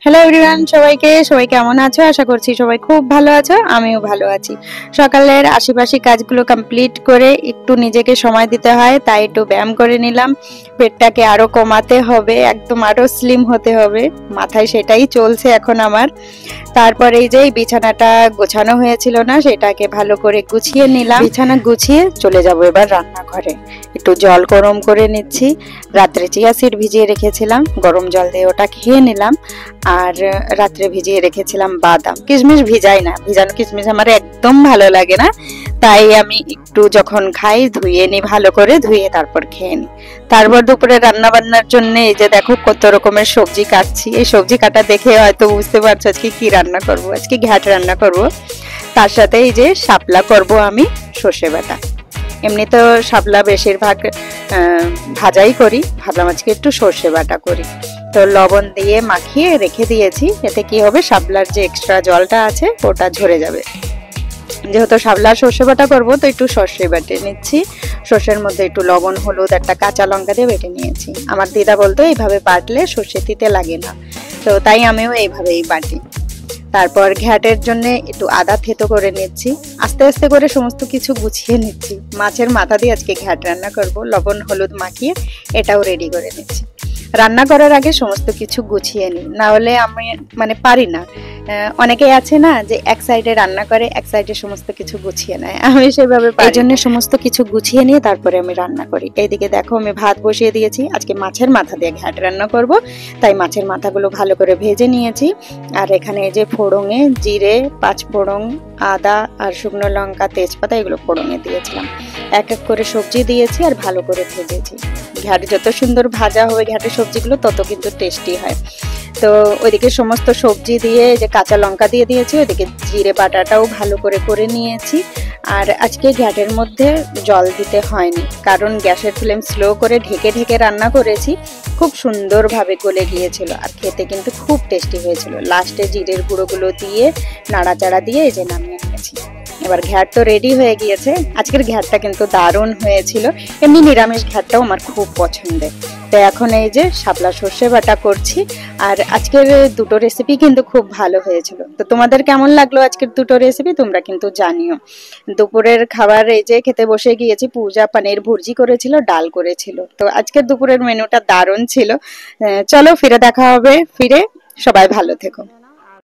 Hello everyone, সবাইকে কেমন আছো? আশা করছি সবাই খুব ভালো আছো, আমিও ভালো আছি। সকালের আশেপাশে কাজগুলো কমপ্লিট করে একটু নিজেকে সময় দিতে হয়, তাই একটু ব্যায়াম করে নিলাম। পেটটাকে আরো কমাতে হবে, একদম আরো স্লিম হতে হবে, মাথায় সেটাই চলছে এখন আমার। তারপরে এই যে বিছানাটা গোছানো হয়েছিল না, সেটাকে ভালো করে গুছিয়ে নিলাম। বিছানা গুছিয়ে চলে যাব এবার রান্নাঘরে। একটু জল গরম করে নিচ্ছি। রাত্রে চিয়া সিড ভিজিয়ে রেখেছিলাম, গরম জল দিয়ে ওটা খেয়ে নিলাম। আর রাত্রে ভিজিয়ে রেখেছিলাম বাদাম। কিশমিশ ভিজাই না, ভিজানো কিশমিশ আমার একদম ভালো লাগে না, তাই আমি একটু যখন খাই ধুয়ে নিই, ভালো করে ধুয়ে তারপর খেয়ে নিই। তারপর দুপুরে রান্না বান্নার জন্য এই যে দেখো কত রকমের সবজি কাটছি। এই সবজি কাটা দেখে হয়তো বুঝতে পারছো আজকে কি রান্না করব। আজকে ঘ্যাট রান্না করব, তার সাথে এই যে শাপলা করব আমি সর্ষে বাটা। এমনি তো শাপলা বেশিরভাগ ভাজাই করি, ভাবলাম আজকে একটু সর্ষে বাটা করি। তো লবণ দিয়ে মাখিয়ে রেখে দিয়েছি, এতে কি হবে শাপলার যে এক্সট্রা জলটা আছে ওটা ঝরে যাবে। যেহেতু শাপলার সর্ষে বাটা করবো, তো একটু সর্ষে বেটে নিচ্ছি। সর্ষের মধ্যে একটু লবণ, হলুদ, একটা কাঁচা লঙ্কা দিয়ে বেটে নিয়েছি। আমার দিদা বলতো এইভাবে বাটলে সর্ষে তিতে লাগে না, তো তাই আমিও এইভাবেই বাটি। তারপর ঘ্যাটের জন্য একটু আদা থেতো করে নিচ্ছি। আস্তে আস্তে করে সমস্ত কিছু গুছিয়ে নিচ্ছি। মাছের মাথা দিয়ে আজকে ঘ্যাট রান্না করব, লবণ হলুদ মাখিয়ে এটাও রেডি করে নিচ্ছি। রান্না করার আগে সমস্ত কিছু গুছিয়ে নিই, না হলে আমি পারি না। অনেকেই আছে না যে এক সাইডে রান্না করে, এক সাইডে সমস্ত কিছু গুছিয়ে নেয়, আমি সেভাবে এই জন্য সমস্ত কিছু গুছিয়ে নিয়ে তারপরে আমি রান্না করি। এইদিকে দেখো আমি ভাত বসিয়ে দিয়েছি, আজকে মাছের মাথা দিয়ে ঘ্যাট রান্না করব, তাই মাছের মাথাগুলো ভালো করে ভেজে নিয়েছি। আর এখানে এই যে ফোড়ঙে জিরে, পাঁচ ফোড়ন, আদা আর শুকনো লঙ্কা, তেজপাতা এগুলো ফোড়ঙে দিয়েছিলাম। এক এক করে সবজি দিয়েছি আর ভালো করে ভেজেছি। ঘ্যাট যত সুন্দর ভাজা হবে ঘ্যাটের সবজিগুলো তত কিন্তু টেস্টি হয়। তো ওইদিকে সমস্ত সবজি দিয়ে যে কাঁচা লঙ্কা দিয়ে দিয়েছি, ওইদিকে জিরে বাটাটাও ভালো করে নিয়েছি। আর আজকে ঘ্যাটের মধ্যে জল দিতে হয়নি, কারণ গ্যাসের ফ্লেম স্লো করে ঢেকে ঢেকে রান্না করেছি, খুব সুন্দরভাবে গলে গিয়েছিল আর খেতে কিন্তু খুব টেস্টি হয়েছিল। লাস্টে জিরের গুঁড়োগুলো দিয়ে নাড়াচাড়া দিয়ে এই যে নামিয়ে নিয়েছি। এবার ঘ্যাট তো রেডি হয়ে গিয়েছে। আজকের ঘ্যাটটা কিন্তু দারুণ হয়েছিল, এমনি নিরামিষ ঘ্যাটটাও আমার খুব পছন্দের। তো এখন এই যে শাপলা সর্ষে বাটা করছি। আর আজকের দুটো রেসিপি কিন্তু খুব ভালো হয়েছিল। তো তোমাদের কেমন লাগলো আজকের দুটো রেসিপি তোমরা কিন্তু জানিও। দুপুরের খাবার এই যে খেতে বসে গিয়েছি। পূজা পনির ভুর্জি করেছিল, ডাল করেছিল। তো আজকের দুপুরের মেনুটা দারুণ ছিল। চলো ফিরে দেখা হবে, ফিরে সবাই ভালো থেকো।